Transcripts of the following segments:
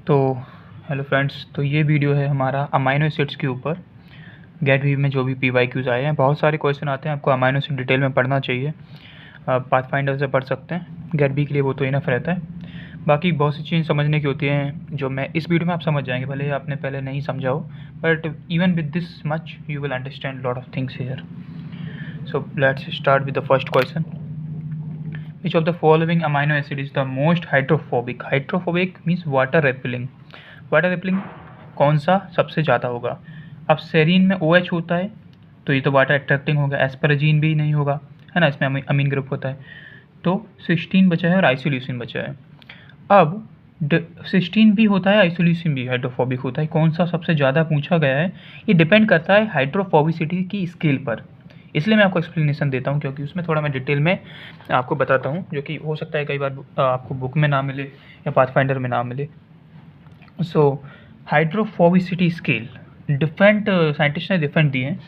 तो hello friends, तो ये वीडियो है हमारा अमाइनो एसिड्स के ऊपर। गेट वी में जो भी PYQs आए हैं, बहुत सारे क्वेश्चन आते हैं, आपको अमाइनो एसिड डिटेल में पढ़ना चाहिए। आप पाथफाइंडर से पढ़ सकते हैं, गेट बी के लिए वो तो इनफ रहता है। बाकी बहुत सी चीज़ समझने की होती हैं जो मैं इस वीडियो में आप समझ जाएंगे, भले ही आपने पहले नहीं समझा हो, but even with this much you will understand lot of things here. So let's start with the first question. Which of the following amino acid is the most hydrophobic? Hydrophobic means water repelling. Water repelling कौन सा सबसे ज़्यादा होगा? अब serine में OH होता है तो ये तो वाटर अट्रैक्टिंग होगा। एस्पराजीन भी नहीं होगा, है ना, इसमें अमीन ग्रुप होता है। तो सिस्टीन बचा है और आइसोल्यूसिन बचा है। अब सिस्टीन भी होता है, आइसोल्यूसिन भी हाइड्रोफोबिक होता है। कौन सा सबसे ज़्यादा पूछा गया है, ये डिपेंड करता है हाइड्रोफोबिसिटी की स्केल पर। इसलिए मैं आपको एक्सप्लेनेशन देता हूँ क्योंकि उसमें थोड़ा मैं डिटेल में आपको बताता हूँ, जो कि हो सकता है कई बार आपको बुक में ना मिले या पाथफाइंडर में ना मिले। सो हाइड्रोफोबिसिटी स्केल डिफरेंट साइंटिस्ट ने डिफरेंट दिए हैं,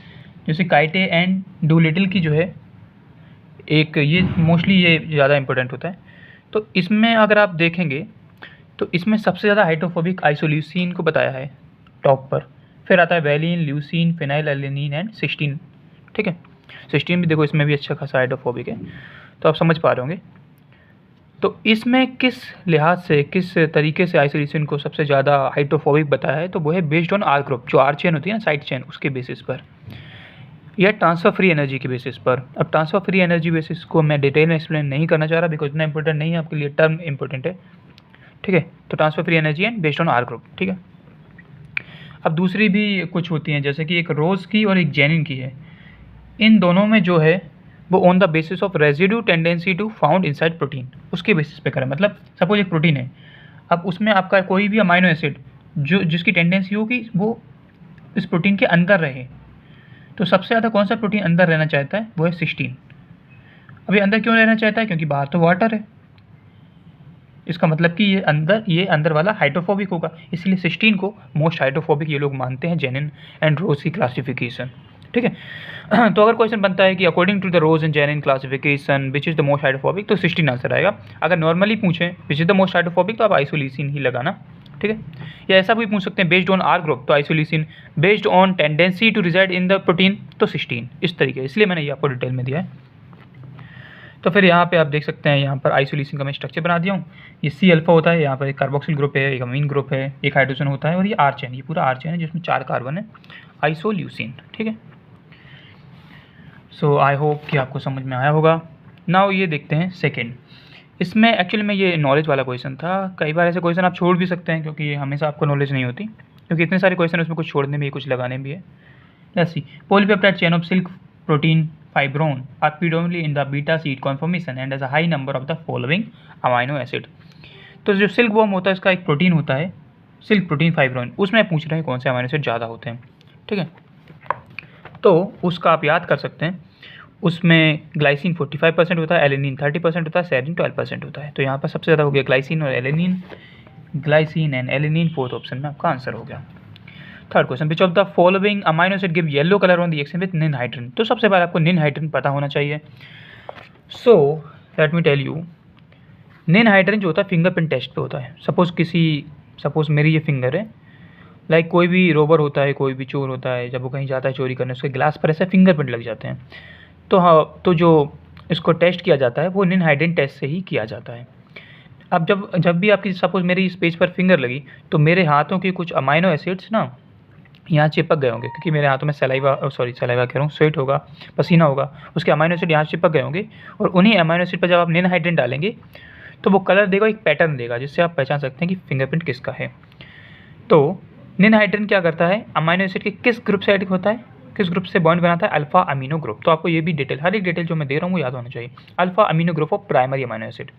जैसे काइटे एंड डूलिटल की जो है एक, ये मोस्टली ये ज़्यादा इंपॉर्टेंट होता है। तो इसमें अगर आप देखेंगे तो इसमें सबसे ज़्यादा हाइड्रोफोबिक आइसोल्यूसिन को बताया है टॉप पर, फिर आता है valine, leucine, phenylalanine and cysteine. ठीक है, सिस्टीन भी देखो इसमें भी अच्छा खासा हाइड्रोफोबिक है, तो आप समझ पा रहे होंगे। तो इसमें किस लिहाज से, किस तरीके से आइसोल्यूसिन को सबसे ज़्यादा हाइड्रोफोबिक बताया है, तो वो है बेस्ड ऑन आर ग्रुप, जो आर चेन होती है ना, साइड चेन, उसके बेसिस पर, या ट्रांसफ़र फ्री एनर्जी के बेसिस पर। अब ट्रांसफ़र फ्री एनर्जी बेसिस को मैं डिटेल में एक्सप्लेन नहीं करना चाह रहा, बिकॉज इतना इंपॉर्टेंट नहीं है आपके लिए, टर्म इंपॉर्टेंट है। ठीक है, तो transfer free energy and based on R group. ठीक है, अब दूसरी भी कुछ होती हैं, जैसे कि एक रोज़ की और एक जेनिन की है। इन दोनों में जो है वो on the basis of residue tendency to found inside protein, उसके बेसिस पे करें। मतलब सपोज एक प्रोटीन है, अब उसमें आपका कोई भी अमाइनो एसिड जो जिसकी टेंडेंसी हो कि वो इस प्रोटीन के अंदर रहे, तो सबसे ज़्यादा कौन सा प्रोटीन अंदर रहना चाहता है, वो है सिस्टीन। अभी अंदर क्यों रहना चाहता है, क्योंकि बाहर तो वाटर है। इसका मतलब कि ये अंदर वाला हाइड्रोफोबिक होगा, इसलिए सिस्टीन को मोस्ट हाइड्रोफोबिक ये लोग मानते हैं, जेनिन एंड रोज की क्लासिफिकेशन। ठीक है, तो अगर क्वेश्चन बनता है कि according to the Rose and Janin classification which is the most hydrophobic, तो सिस्टीन आंसर आएगा। अगर नॉर्मली पूछें which is the most hydrophobic, तो आप आइसोल्यूसिन ही लगाना। ठीक है, या ऐसा भी पूछ सकते हैं बेस्ड ऑन आर ग्रुप, तो isoleucine, based on tendency to reside in the protein, तो सिस्टीन। इस तरीके, इसलिए मैंने ये आपको डिटेल में दिया है। तो फिर यहाँ पे आप देख सकते हैं, यहाँ पर आइसोल्यूसिन का मैं स्ट्रक्चर बना दिया हूँ। ये C अल्फा होता है, यहाँ पर एक कार्बोक्सिल ग्रुप है, एक अमीन ग्रुप है, एक हाइड्रोजन होता है, और ये आर चेन, ये पूरा आर चेन है जिसमें 4 कार्बन है, आइसोल्यूसिन। ठीक है, सो आई होप कि आपको समझ में आया होगा। नाउ ये देखते हैं सेकेंड। इसमें एक्चुअली में ये नॉलेज वाला क्वेश्चन था। कई बार ऐसे क्वेश्चन आप छोड़ भी सकते हैं, क्योंकि ये हमेशा आपको नॉलेज नहीं होती, क्योंकि इतने सारे क्वेश्चन उसमें कुछ छोड़ने भी है, कुछ लगाने भी है। Let's see, polypeptide chain of silk protein fibron are predominantly in the beta seed conformation and has a high number of the following amino acid। तो जो सिल्क वॉर्म होता है, इसका एक प्रोटीन होता है सिल्क प्रोटीन फाइब्रोइन, उसमें पूछ रहे हैं कौन से अमाइनो एसिड ज़्यादा होते हैं। ठीक है, तो उसका आप याद कर सकते हैं, उसमें ग्लाइसिन 45% होता है, एलेनिन 30% होता है, सेरीन 12% होता है। तो यहाँ पर सबसे ज़्यादा हो गया ग्लाइसिन और alanine, glycine and alanine fourth option में आपका आंसर हो गया। Third question, which of the following amino acid give yellow colour on reaction with ninhydrin. तो सबसे पहले आपको निनहाइड्रिन पता होना चाहिए। So let me tell you, ninhydrin जो होता है फिंगरप्रिंट टेस्ट पे होता है। सपोज मेरी ये फिंगर है, लाइक कोई भी रोबर होता है, कोई भी चोर होता है, जब वो कहीं जाता है चोरी करने, उसके ग्लास पर ऐसे फिंगरप्रिंट लग जाते हैं। तो हाँ, तो जो इसको टेस्ट किया जाता है वो निनहाइड्रिन टेस्ट से ही किया जाता है। अब जब भी आपकी सपोज मेरी इस पेज पर फिंगर लगी, तो मेरे हाथों के कुछ अमाइनो एसिड्स ना यहाँ चिपक गए होंगे, क्योंकि मेरे हाथों में सलाइवा कह रहा हूँ, स्वेट होगा, पसीना होगा, उसके अमाइनो एसिड यहाँ चिपक गए होंगे, और उन्हीं अमाइनो एसिड पर जब आप निनहाइड्रिन डालेंगे तो वो कलर देगा, एक पैटर्न देगा, जिससे आप पहचान सकते हैं कि फिंगरप्रिंट किसका है। तो निनहाइड्रिन क्या करता है, अमाइनो एसिड के किस ग्रुप से एडिक होता है, किस ग्रुप से बॉन्ड बनाता है, अल्फा अमीनो ग्रुप। तो आपको ये भी डिटेल, हर एक डिटेल जो मैं दे रहा हूँ वो याद होना चाहिए। Alpha amino group of primary amino acid,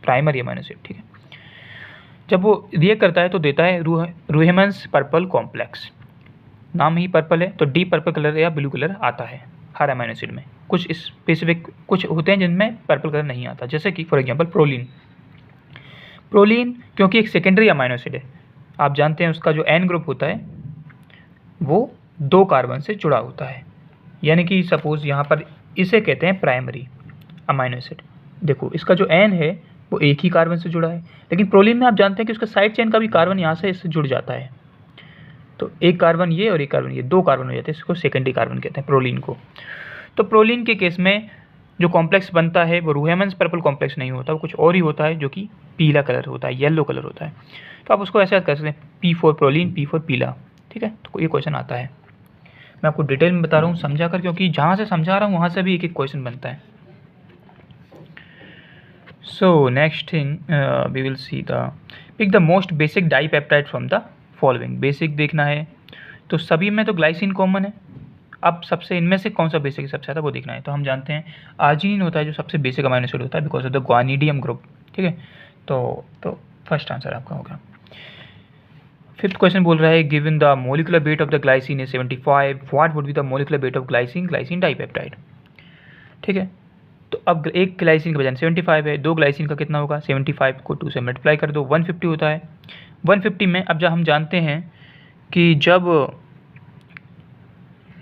ठीक है। जब वो रिएक्ट करता है तो देता है रूहेमन्स पर्पल कॉम्प्लेक्स, नाम ही पर्पल है, तो डी पर्पल कलर या ब्लू कलर आता है हर अमाइनो एसिड में। कुछ स्पेसिफिक कुछ होते हैं जिनमें पर्पल कलर नहीं आता, जैसे कि फॉर एग्जांपल प्रोलीन क्योंकि एक सेकेंडरी अमाइनो एसिड है, आप जानते हैं उसका जो एन ग्रुप होता है वो 2 कार्बन से जुड़ा होता है, यानी कि सपोज यहाँ पर इसे कहते हैं प्राइमरी अमाइनो एसिड। देखो इसका जो एन है वो एक ही कार्बन से जुड़ा है। लेकिन प्रोलीन में आप जानते हैं कि उसका साइड चेन का भी कार्बन यहाँ से इससे जुड़ जाता है, तो एक कार्बन ये और एक कार्बन ये, 2 कार्बन हो जाते हैं, इसको सेकेंडरी कार्बन कहते हैं प्रोलीन को। तो प्रोलीन के केस में जो कॉम्प्लेक्स बनता है वो रूहेमन्स पर्पल कॉम्प्लेक्स नहीं होता, वो कुछ और ही होता है, जो कि पीला कलर होता है, येलो कलर होता है। तो आप उसको ऐसे याद कर सकते हैं, P4 प्रोलीन, P4 पीला। ठीक है, तो ये क्वेश्चन आता है। मैं आपको डिटेल में बता रहा हूँ समझा कर, क्योंकि जहाँ से समझा रहा हूँ वहाँ से भी एक एक क्वेश्चन बनता है। So next thing we will see the pick the most basic dipeptide from the following. Basic देखना है तो सभी में तो ग्लाइसिन कॉमन है, अब सबसे इनमें से कौन सा बेसिक है सबसे ज़्यादा वो देखना है। तो हम जानते हैं आर्जिनिन होता है जो सबसे बेसिक अमाइनो एसिड होता है बिकॉज ऑफ द ग्वानिडियम ग्रुप। ठीक है, तो फर्स्ट आंसर आपका होगा। फिफ्थ क्वेश्चन बोल रहा है given the molecular weight of the glycine is 75, what would be the molecular weight of glycine, glycine dipeptide. ठीक है, तो अब एक ग्लाइसिन का वजन 75 है, 2 ग्लाइसिन का कितना होगा, 75 को 2 से मल्टीप्लाई कर दो, 150 होता है। 150 में अब जब हम जानते हैं कि जब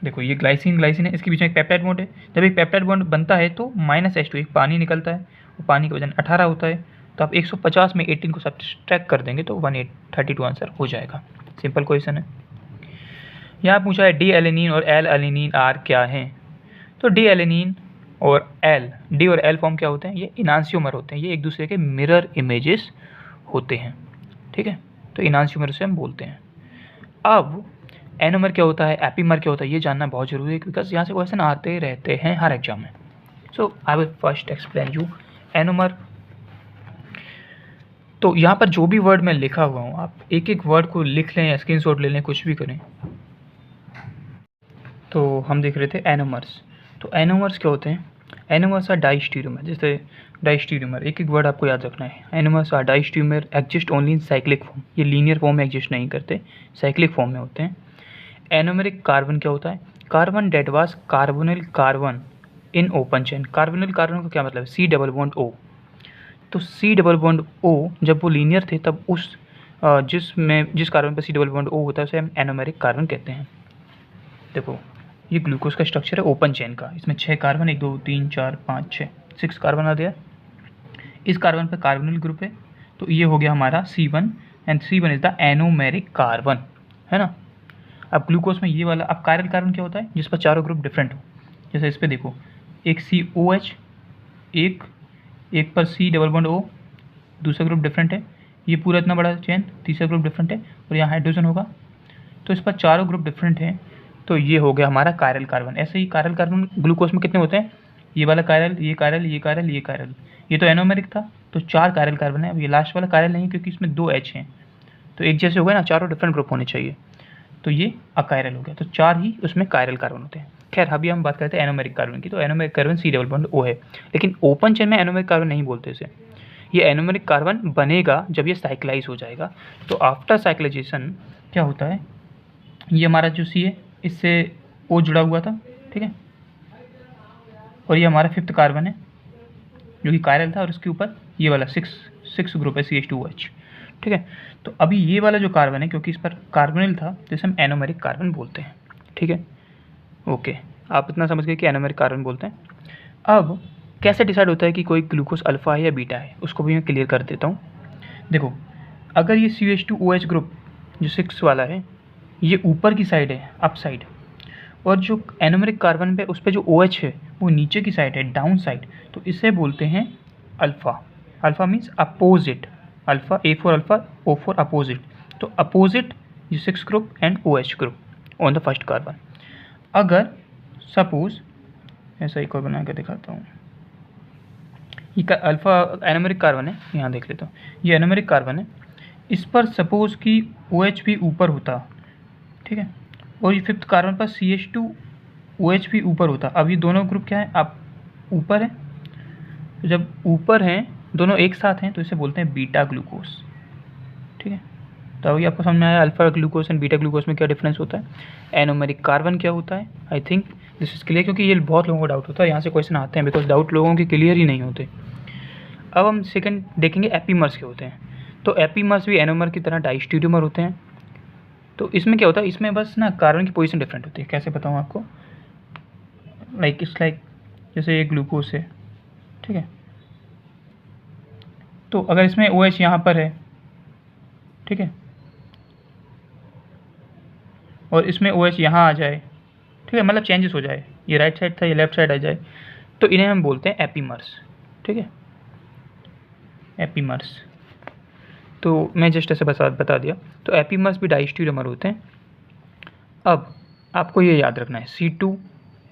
देखो ये ग्लाइसिन है, इसके बीच में एक पेप्टाइड बॉन्ड है, जब एक पेप्टाइड बॉन्ड बनता है तो -H2 एक पानी निकलता है, वो पानी का वजन 18 होता है। तो आप 150 में 18 को सब्ट्रैक्ट कर देंगे तो 1832 आंसर हो जाएगा। सिंपल क्वेश्चन है। यहाँ पूछा है डी एलेनिन और एल एलेनिन आर क्या हैं। तो डी एलेनिन और एल, डी और एल फॉर्म क्या होते हैं, ये इनांसियोमर होते हैं, ये एक दूसरे के मिरर इमेजेस होते हैं। ठीक है, तो इनांसियोमर से हम बोलते हैं। अब एनोमर क्या होता है, एपीमर क्या होता है, ये जानना बहुत जरूरी है बिकॉज यहाँ से क्वेश्चन आते रहते हैं हर एग्जाम में। So I will first explain you anomer. तो यहाँ पर जो भी वर्ड मैं लिखा हुआ हूँ आप एक एक वर्ड को लिख लें या स्क्रीनशॉट ले लें, कुछ भी करें। तो हम देख रहे थे एनोमर्स। तो एनोमर्स क्या होते हैं, एनोमर्स आर डाइस्टीरियोमर, जैसे डाइस्टीरियोमर, एक एक वर्ड आपको याद रखना है। Anomers are diastereomer exist only in cyclic form, ये लीनियर फॉर्म में एग्जिस्ट नहीं करते, साइक्लिक फॉर्म में होते हैं। एनोमेरिक कार्बन क्या होता है, carbon date was carbonyl carbon in open chain. Carbonyl carbon का क्या मतलब है, C डबल बॉन्ड O। तो C डबल बॉन्ड O जब वो लीनियर थे तब उस जिस कार्बन पर C डबल बॉन्ड O होता है उसे हम एनोमेरिक कार्बन कहते हैं। देखो ये ग्लूकोज का स्ट्रक्चर है ओपन चेन का, इसमें 6 कार्बन, 1 2 3 4 5 6 कार्बन आ गया। इस कार्बन पर कार्बोनिल ग्रुप है, तो ये हो गया हमारा C1 and C1 is the anomeric carbon, है ना। अब ग्लूकोज में ये वाला, अब कायरल कार्बन क्या होता है, जिस पर चारों ग्रुप डिफरेंट हो। जैसे इस पर देखो एक COH, एक पर C डबल बॉन्ड O, दूसरा ग्रुप डिफरेंट है, ये पूरा इतना बड़ा चेन, तीसरा ग्रुप डिफरेंट है और यहाँ हाइड्रोजन होगा, तो इस पर चारों ग्रुप डिफरेंट हैं, तो ये हो गया हमारा कायरल कार्बन। ऐसे ही कायरल कार्बन ग्लूकोज में कितने होते हैं, ये वाला कायरल, ये कायरल, ये कायरल, ये कायरल, ये तो एनोमेरिक था तो 4 कायरल कार्बन है। अब ये लास्ट वाला कायरल नहीं क्योंकि इसमें 2 H हैं, तो एक जैसे हो गए ना, चारों डिफरेंट ग्रुप होने चाहिए, तो ये अकायरल हो गया, तो 4 ही उसमें कायरल कार्बन होते हैं। खैर अभी हम बात करते हैं एनोमेरिक कार्बन की, तो anomeric carbon C double bond O है, लेकिन ओपन चेन में एनोमेरिक कार्बन नहीं बोलते इसे। ये एनोमेरिक कार्बन बनेगा जब ये साइक्लाइज हो जाएगा। तो आफ्टर साइक्लाइजेशन क्या होता है, ये हमारा जो C है इससे O जुड़ा हुआ था, ठीक है, और ये हमारा 5th कार्बन है जो कि कायरल था, और इसके ऊपर ये वाला 6 ग्रुप है CH2OH, ठीक है। तो अभी ये वाला जो कार्बन है क्योंकि इस पर कार्बोनिल था तो इसे हम एनोमेरिक कार्बन बोलते हैं, ठीक है। ओके, आप इतना समझ गए कि एनोमेरिक कार्बन बोलते हैं। अब कैसे डिसाइड होता है कि कोई ग्लूकोज अल्फा है या बीटा है, उसको भी मैं क्लियर कर देता हूँ। देखो अगर ये CH2OH ग्रुप जो 6 वाला है ये ऊपर की साइड है, अप साइड, और जो एनोमेरिक कार्बन पे उस पर जो OH है वो नीचे की साइड है, डाउन साइड, तो इसे बोलते हैं alpha. Alpha means opposite, alpha A for alpha, O for opposite, तो अपोजिट ये 6 group and OH group on the first carbon. अगर सपोज ऐसा एक और बना के दिखाता हूँ, ये अल्फ़ा एनोमेरिक कार्बन है, यहाँ देख लेता हूँ, ये एनोमेरिक कार्बन है, इस पर सपोज कि OH भी ऊपर होता, ठीक है, और ये 5th कार्बन पर CH2OH भी ऊपर होता। अब ये दोनों ग्रुप क्या है, आप ऊपर है, तो जब ऊपर हैं दोनों एक साथ हैं तो इसे बोलते हैं बीटा ग्लूकोज, ठीक है। तो अभी आपको समझ में आया alpha glucose and beta glucose में क्या डिफरेंस होता है, एनोमेरिक कार्बन क्या होता है। I think this is clear, क्योंकि ये बहुत लोगों को डाउट होता है, यहाँ से क्वेश्चन आते हैं बिकॉज डाउट लोगों के क्लियर ही नहीं होते। अब हम सेकंड देखेंगे एपीमर्स क्या होते हैं। तो एपीमर्स भी एनोमर की तरह डाइस्टीरियोमर होते हैं। तो इसमें क्या होता है, इसमें बस ना कार्बन की पोजीशन डिफरेंट होती है। कैसे बताऊँ आपको, लाइक जैसे ये ग्लूकोज है, ठीक है, तो अगर इसमें OH यहाँ पर है, ठीक है, और इसमें OH यहाँ आ जाए, ठीक है, मतलब चेंजेस हो जाए, ये राइट साइड था ये लेफ्ट साइड आ जाए, तो इन्हें हम बोलते हैं एपीमर्स, ठीक है, एपीमर्स। तो मैं जस्ट ऐसे बता दिया। तो एपीमर्स भी डाइस्टीरियोमर होते हैं। अब आपको ये याद रखना है, C2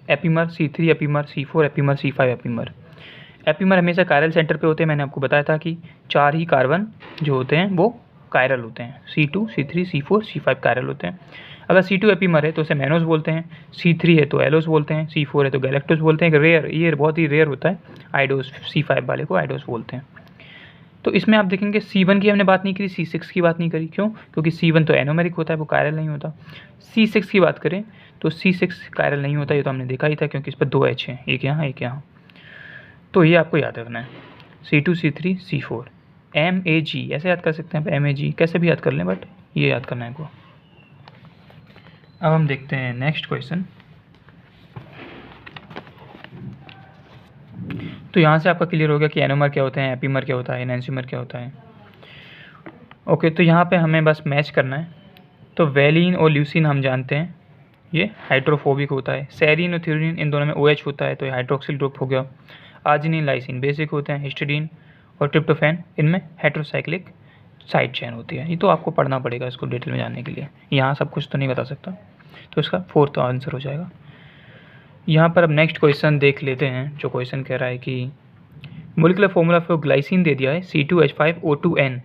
epimer, C3 epimer, C4 epimer, C5 epimer. Epimer हमेशा कायरल सेंटर पे होते हैं। मैंने आपको बताया था कि 4 ही कार्बन जो होते हैं वो कायरल होते हैं, C2, C3, C4, C5 chiral होते हैं। अगर C2 एपीमर है तो उसे मैनोस बोलते हैं, C3 है तो एलोस बोलते हैं, C4 है तो गैलेक्टोस बोलते हैं। रेयर, ये बहुत ही रेयर होता है, आइडोस, C5 वाले को आइडोस बोलते हैं। तो इसमें आप देखेंगे C1 की हमने बात नहीं करी, C6 की बात नहीं करी, क्यों? क्योंकि C1 तो एनोमेरिक होता है, वो कायरल नहीं होता। C6 की बात करें तो C6 कायरल नहीं होता, ये तो हमने देखा ही था, क्योंकि इस पर 2 H हैं, एक यहाँ एक यहाँ। तो ये आपको याद रखना है, C2, C3, C4, MAG ऐसे याद कर सकते हैं, MAG कैसे भी याद कर लें, बट ये याद करना है आपको। अब हम देखते हैं नेक्स्ट क्वेश्चन। तो यहाँ से आपका क्लियर हो गया कि एनोमर क्या होते हैं, एपीमर क्या होता है, एनेंसिमर क्या होता है। ओके, तो यहाँ पे हमें बस मैच करना है। तो वैलिन और ल्यूसिन हम जानते हैं ये हाइड्रोफोबिक होता है। सेरीन और थ्यूरिन इन दोनों में OH होता है, तो ये हाइड्रोक्सिल ग्रुप हो गया। आर्जिनिन, लाइसिन बेसिक होते हैं। हिस्टिडीन और ट्रिप्टोफैन इनमें हेटेरोसाइक्लिक साइड चेन होती है। ये तो आपको पढ़ना पड़ेगा इसको डिटेल में जानने के लिए, यहाँ सब कुछ तो नहीं बता सकता। तो इसका 4th आंसर हो जाएगा। यहाँ पर अब नेक्स्ट क्वेश्चन देख लेते हैं। जो क्वेश्चन कह रहा है कि मोलिकुलर फॉर्मूला फॉर ग्लाइसिन दे दिया है C2H5O2N।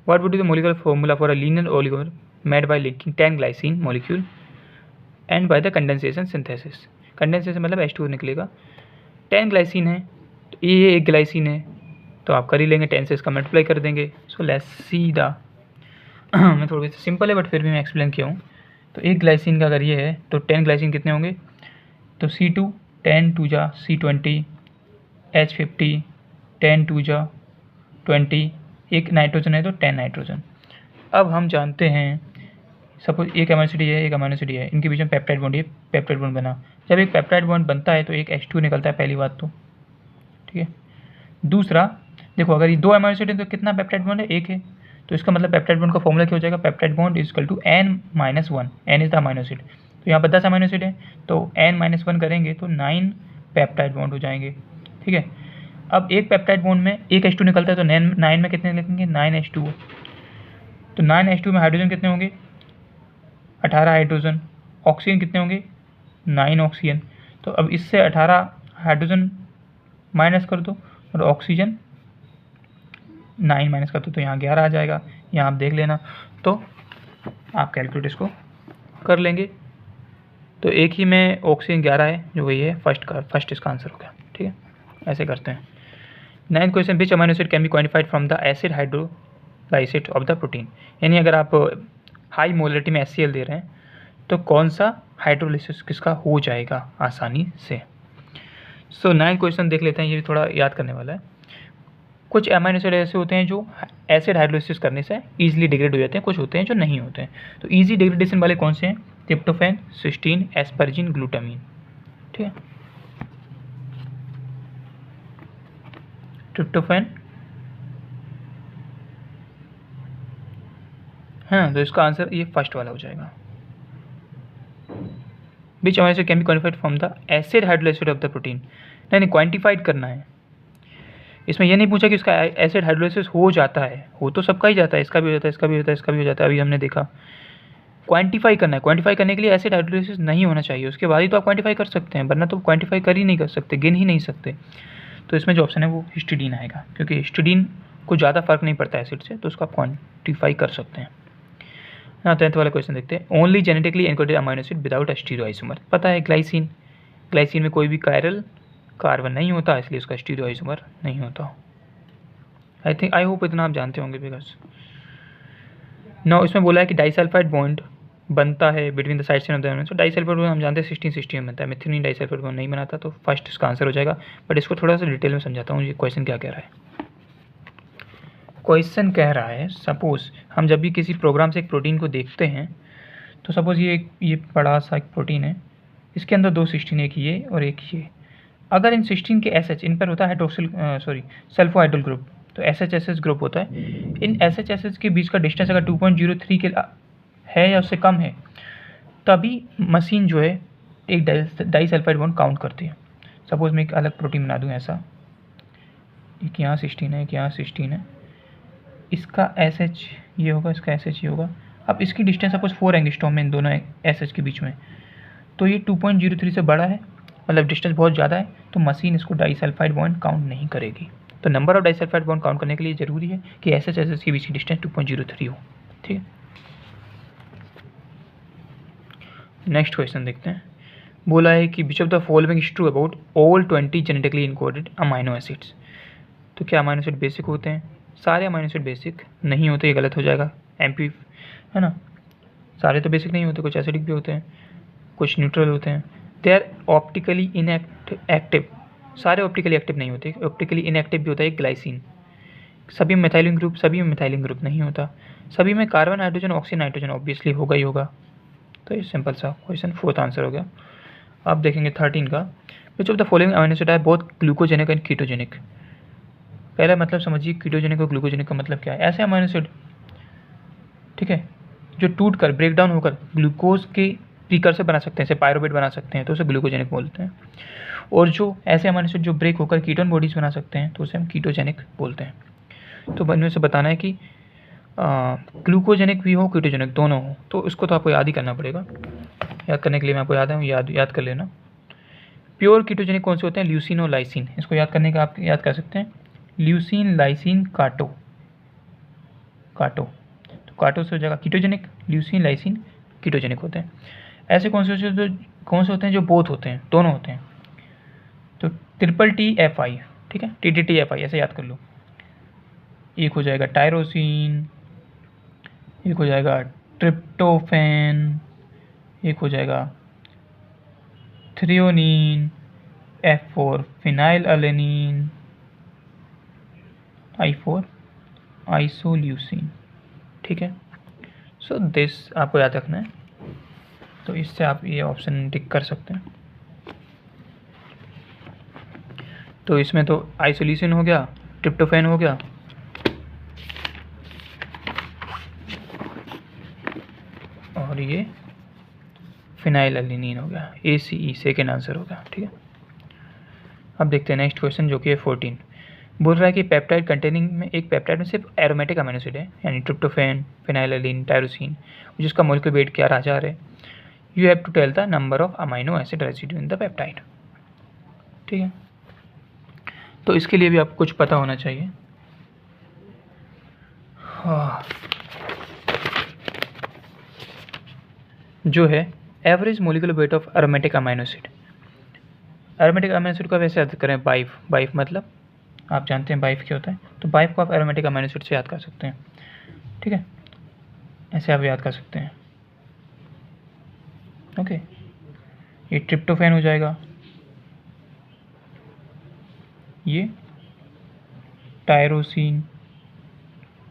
What would be the molecular formula for a linear oligomer made by linking 10 glycine molecule and by the condensation synthesis. Condensation मतलब H2 निकलेगा। 10 ग्लाइसिन है तो ये एक ग्लाइसिन है, तो आप कर ही लेंगे, 10 से इसका मल्टीप्लाई कर देंगे। सो लेट्स सी द मैं थोड़ी सी सिंपल है बट फिर भी मैं एक्सप्लेन किया हूँ। तो एक ग्लाइसिन का अगर ये है तो 10 ग्लाइसिन कितने होंगे? तो C2 10 2 जा C20, H50 10 2 जा 20, एक नाइट्रोजन है तो 10 नाइट्रोजन। अब हम जानते हैं सपोज एक अमीनो एसिड है, एक अमीनो एसिड है, इनके बीच में पेप्टाइड बॉन्ड, ये पेप्टाइड बॉन्ड बना। जब एक पेप्टाइड बॉन्ड बनता है तो एक H2 निकलता है, पहली बात तो, ठीक है। दूसरा देखो, अगर ये 2 अमीनो एसिड है तो कितना पेप्टाइड बॉन्ड है? एक है। तो इसका मतलब पेप्टाइड बॉन्ड का फॉर्मूला क्या हो जाएगा? Peptide bond is equal to N-1, N is the amino acid. तो यहाँ पर 10 अमीनो एसिड है तो N-1 करेंगे तो 9 पेप्टाइड बॉन्ड हो जाएंगे, ठीक है। अब एक पेप्टाइड बॉन्ड में एक H2 निकलता है तो 9 में कितने लिखेंगे? 9H2। तो 9H2 में हाइड्रोजन कितने होंगे? 18 हाइड्रोजन। ऑक्सीजन कितने होंगे? 9 ऑक्सीजन। तो अब इससे 18 हाइड्रोजन माइनस कर दो और ऑक्सीजन 9 माइनस कर दो तो यहाँ 11 आ जाएगा। यहाँ आप देख लेना, तो आप कैलकुलेट इसको कर लेंगे। तो एक ही में ऑक्सीजन 11 है, जो वही है फर्स्ट इसका आंसर हो गया, ठीक है। ऐसे करते हैं। 9th question, which amino acid can B quantified from the acid hydrolysis of the protein. यानी अगर आप हाई मोलरिटी में HCl दे रहे हैं तो कौन सा हाइड्रोलाइसिस किसका हो जाएगा आसानी से। सो 9th क्वेश्चन देख लेते हैं, ये भी थोड़ा याद करने वाला है। कुछ अमीनो एसिड ऐसे होते हैं जो एसिड हाइड्रोलाइसिस करने से ईजिली डिग्रेड हो जाते हैं, कुछ होते हैं जो नहीं होते हैं। तो ईजी डिग्रेडेशन वाले कौन से हैं? ट्रिप्टोफैन, सिस्टीन, एस्परजिन, ग्लूटामीन, ठीक है। ट्रिप्टोफैन, हाँ, तो इसका आंसर ये फर्स्ट वाला हो जाएगा। Which amino acid can B quantified from the acid hydrolysis of the protein. नहीं, क्वान्टिफाइड करना है। इसमें ये नहीं पूछा कि इसका एसिड हाइड्रोलाइसिस हो जाता है, हो तो सबका ही जाता है, इसका भी हो जाता है, इसका भी होता है, इसका भी हो जाता है, अभी हमने देखा। क्वांटिफाई करना है, क्वांटिफाई करने के लिए एसिड हाइड्रोलाइसिस नहीं होना चाहिए, उसके बाद ही तो आप क्वांटिफाई कर सकते हैं, वरना तो क्वांटिफाई कर ही नहीं कर सकते, गिन ही नहीं सकते। तो इसमें जो ऑप्शन है वो हिस्टिडीन आएगा, क्योंकि हिस्टिडीन को ज़्यादा फर्क नहीं पड़ता एसिड से, तो उसको आप क्वांटिफाई कर सकते हैं। हाँ, 10th वाला क्वेश्चन देखते हैं। Only genetically encoded amino acid without stereoisomer. पता है ग्लाइसिन, ग्लाइसिन में कोई भी कायरल कार्बन नहीं होता, इसलिए उसका स्टीरियोआइसोमर नहीं होता। आई होप इतना आप जानते होंगे। बिकॉज नो, इसमें बोला है कि डाइसल्फाइड बॉन्ड बनता है between the sides of the element. तो डाइसल्फाइड बॉन्ड हम जानते हैं 16 में बनता है, मिथेनिन डाइसल्फाइड बॉन्ड नहीं बनाता, तो फर्स्ट इसका आंसर हो जाएगा। बट इसको थोड़ा सा डिटेल में समझाता हूँ, ये क्वेश्चन क्या कह रहा है। क्वेश्चन कह रहा है, सपोज हम जब भी किसी प्रोग्राम से एक प्रोटीन को देखते हैं, तो सपोज ये बड़ा सा एक प्रोटीन है, इसके अंदर 2 सिस्टीन, एक ये और एक ये। अगर इन सिस्टीन के SH इन पर होता है हाइड्रोक्सिल सल्फोहाइड्रल ग्रुप, तो SHSH ग्रुप होता है। इन SHSH के बीच का डिस्टेंस अगर 2.03 के है या उससे कम है तभी मशीन जो है एक डाइसल्फाइड बॉन्ड काउंट करती है। सपोज मैं एक अलग प्रोटीन बना दूँ ऐसा, एक यहाँ 16 है, एक यहाँ 16 है, इसका SH ये होगा, इसका SH ये होगा। अब इसकी डिस्टेंस सपोज 4 एंगस्ट्रॉम में इन दोनों SH के बीच में, तो ये 2.03 से बड़ा है, मतलब डिस्टेंस बहुत ज़्यादा है, तो मशीन इसको डाइसल्फाइड बॉन्ड काउंट नहीं करेगी। तो number of disulphide bond count करने के लिए ज़रूरी है कि SH के बीच की डिस्टेंस 2.03 हो। ठीक है, नेक्स्ट क्वेश्चन देखते हैं। बोला है कि विच of the following is true about all 20 genetically encoded amino acids. तो क्या अमाइनो एसिड बेसिक होते हैं? सारे अमाइनो एसिड बेसिक नहीं होते, ये गलत हो जाएगा। MP है ना, सारे तो बेसिक नहीं होते, कुछ एसिडिक भी होते हैं, कुछ न्यूट्रल होते हैं। दे आर ऑप्टिकली इनएक्टिव, सारे ऑप्टिकली एक्टिव नहीं होते। ऑप्टिकली इनएक्टिव भी होता है ग्लाइसिन। सभी में मिथाइलिन ग्रुप, सभी में मिथाइलिन ग्रुप नहीं होता। सभी में carbon hydrogen oxygen nitrogen obviously होगा ही होगा। तो ये सिंपल सा क्वेश्चन, फोर्थ आंसर हो गया। अब देखेंगे 13 का। Which of the following amino acid are both glucogenic and ketogenic. पहला मतलब समझिए, कीटोजेनिक और ग्लूकोजेनिक का मतलब क्या है। ऐसे अमाइनो एसिड, ठीक है, जो टूट कर ब्रेक डाउन होकर ग्लूकोज के प्रीकर्सर बना सकते हैं, जैसे पायरुवेट बना सकते हैं, तो उसे ग्लूकोजेनिक बोलते हैं। और जो ऐसे अमाइनो एसिड जो ब्रेक होकर कीटोन बॉडीज बना सकते हैं, तो उसे हम कीटोजेनिक बोलते हैं। तो इनमें से बताना है कि ग्लूकोजेनिक भी हो, कीटोजेनिक दोनों हो, तो इसको तो आपको याद ही करना पड़ेगा। याद करने के लिए मैं आपको याद कर लेना। प्योर कीटोजेनिक कौन से होते हैं? ल्यूसीन और लाइसिन। इसको याद करने का आप याद कर सकते हैं, ल्यूसीन, लाइसिन, काटो। तो काटो से हो जाएगा कीटोजेनिक, ल्यूसीन, लाइसिन कीटोजेनिक होते हैं। ऐसे कौन से होते हैं जो बोथ होते हैं, दोनों होते हैं? तो TTTFI, ठीक है, TTTFI ऐसे याद कर लो। एक हो जाएगा टायरोसिन, एक हो जाएगा ट्रिप्टोफैन, एक हो जाएगा threonine, F4 phenyl अलेनिन, I4 isoleucine. ठीक है, सो दिस आपको याद रखना है। तो इससे आप ये ऑप्शन टिक कर सकते हैं। तो इसमें तो आइसोल्यूसिन हो गया, ट्रिप्टोफैन हो गया, और ये फिनाइल अलेनिन हो गया। ACE सेकेंड आंसर हो गया। ठीक है, अब देखते हैं नेक्स्ट क्वेश्चन जो कि है 14। बोल रहा है कि पेप्टाइड कंटेनिंग में, एक पेप्टाइड में सिर्फ एरोमेटिक अमीनो एसिड है, यानी ट्रिप्टोफैन, फिनाइललाइन, टायरोसिन, जिसका मोलेक्युलर वेट 11,000 है। You have to tell the number of amino acid residue in the peptide. ठीक है, तो इसके लिए भी आपको कुछ पता होना चाहिए। जो है average molecular weight of aromatic amino acid. Aromatic amino acid को वैसे याद करें बाइफ मतलब आप जानते हैं बाइफ क्या होता है, तो बाइफ को आप एरोमेटिक अमीनो एसिड से याद कर सकते हैं। ठीक है, ऐसे आप याद कर सकते हैं। ओके, ये ट्रिप्टोफैन हो जाएगा, ये टायरोसिन,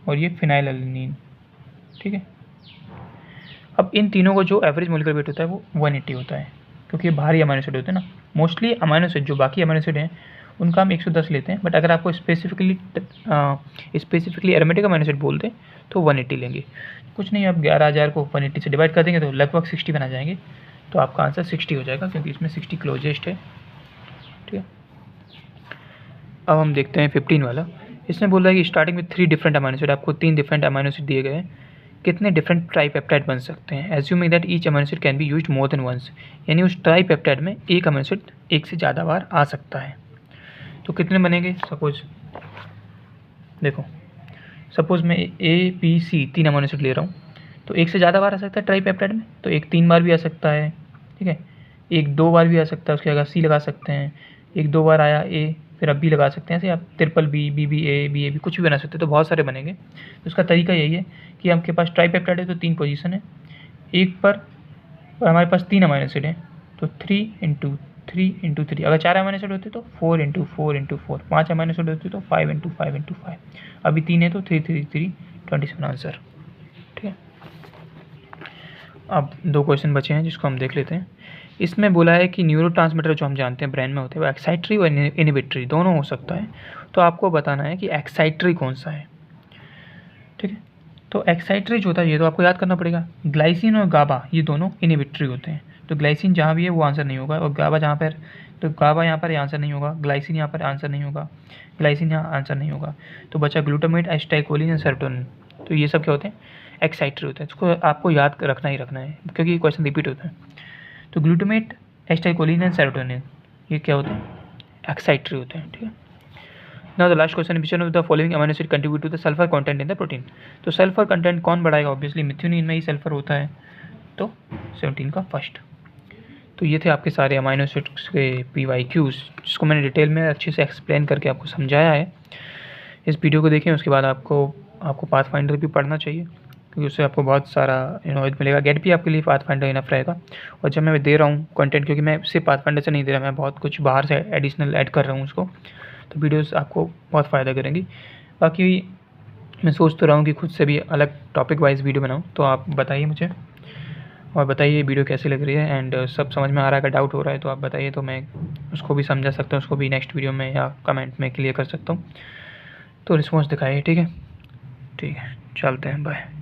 और ये फिनाइललाइन। ठीक है, अब इन तीनों को जो एवरेज मोलिकुलर वेट होता है वो 180 होता है, क्योंकि ये भारी अमीनो एसिड होते हैं ना। मोस्टली अमीनो एसिड, जो बाकी अमीनो एसिड हैं उनका हम 110 लेते हैं, बट अगर आपको स्पेसिफिकली एरोमेटिक अमीनो एसिड बोलते हैं तो 180 लेंगे। कुछ नहीं, आप 11,000 को 180 से डिवाइड कर देंगे तो लगभग 60 बना जाएंगे, तो आपका आंसर 60 हो जाएगा, क्योंकि इसमें 60 क्लोजेस्ट है। ठीक है, अब हम देखते हैं 15 वाला। इसमें बोल रहा है कि स्टार्टिंग में 3 डिफरेंट अमीनो एसिड, आपको 3 डिफरेंट अमीनो एसिड दिए गए हैं, कितने डिफरेंट ट्राईपेप्टाइड बन सकते हैं। Assuming that each amino acid can be used more than once, यानी उस ट्राईपेप्टाइड में एक अमीनो एसिड एक से ज़्यादा बार आ सकता है। तो कितने बनेंगे? सपोज देखो, सपोज मैं ABC 3 अमीनो एसिड ले रहा हूँ, तो एक से ज़्यादा बार आ सकता है ट्राईपेप्टाइड में, तो एक 3 बार भी आ सकता है। ठीक है, एक 2 बार भी आ सकता है, उसके अगर C लगा सकते हैं, एक 2 बार आया A, फिर अब B लगा सकते हैं, ऐसे आप BBB, BBA, BAB कुछ भी बना सकते हैं, तो बहुत सारे बनेंगे। तो उसका तरीका यही है कि आपके पास ट्राईपेप्टाइड है तो 3 पोजीशन है, एक पर और हमारे पास 3 अमीनो एसिड है, तो 3 × 3 × 3। अगर 4 अमीनो एसिड होते तो 4 × 4 × 4, 5 अमीनो एसिड होते तो 5 × 5 × 5। अभी 3 है तो 3 3 3 27 आंसर। ठीक है, अब 2 क्वेश्चन बचे हैं जिसको हम देख लेते हैं। इसमें बोला है कि न्यूरोट्रांसमीटर जो हम जानते हैं ब्रेन में होते हैं वो एक्साइटरी और इनहिबिटरी दोनों हो सकता है। तो आपको बताना है कि एक्साइटरी कौन सा है, ठीक है। तो एक्साइटरी जो होता है ये तो आपको याद करना पड़ेगा। ग्लाइसिन और गाबा ये दोनों इनहिबिटरी होते हैं। तो ग्लाइसिन जहाँ भी है वो आंसर नहीं होगा, और गाबा जहाँ पर, तो गाबा यहाँ पर आंसर नहीं होगा, ग्लाइसिन यहाँ पर आंसर नहीं होगा, ग्लाइसिन यहाँ आंसर नहीं होगा। तो बचा ग्लूटामेट, एसिटाइलकोलिन और सेरोटोनिन। तो ये सब क्या होते हैं, एक्साइटरी होते हैं। इसको आपको याद रखना ही रखना है क्योंकि क्वेश्चन रिपीट होता है। तो ग्लूटामेट, एसिटाइलकोलिन एंड सेरोटोनिन ये क्या होते हैं, एक्साइटरी होते हैं, ठीक है। Now the last question, which one of the following amino acid contribute to the sulphur content in the protein. तो सल्फर कंटेंट कौन बढ़ाएगा, ऑब्वियसली मिथ्योनिन में ही सल्फर होता है, तो 17 का फर्स्ट। तो ये थे आपके सारे अमीनो एसिड्स के PYQs जिसको मैंने डिटेल में अच्छे से एक्सप्लेन करके आपको समझाया है। इस वीडियो को देखें, उसके बाद आपको पाथफाइंडर भी पढ़ना चाहिए क्योंकि उससे आपको बहुत सारा नॉलेज मिलेगा। गेट भी आपके लिए पाथफाइंडर इनफ रहेगा। और जब मैं दे रहा हूँ कंटेंट, क्योंकि मैं सिर्फ पाथफाइंडर से नहीं दे रहा, मैं बहुत कुछ बाहर से एडिशनल ऐड कर रहा हूँ उसको, तो वीडियोस आपको बहुत फ़ायदा करेंगी। बाकी मैं सोच तो रहा हूँ कि खुद से भी अलग टॉपिक वाइज वीडियो बनाऊँ, तो आप बताइए मुझे और बताइए वीडियो कैसी लग रही है। एंड सब समझ में आ रहा है, अगर डाउट हो रहा है तो आप बताइए, तो मैं उसको भी समझा सकता हूँ, उसको भी नेक्स्ट वीडियो में या कमेंट में क्लियर कर सकता हूँ। तो रिस्पॉन्स दिखाइए, ठीक है, चलते हैं, बाय।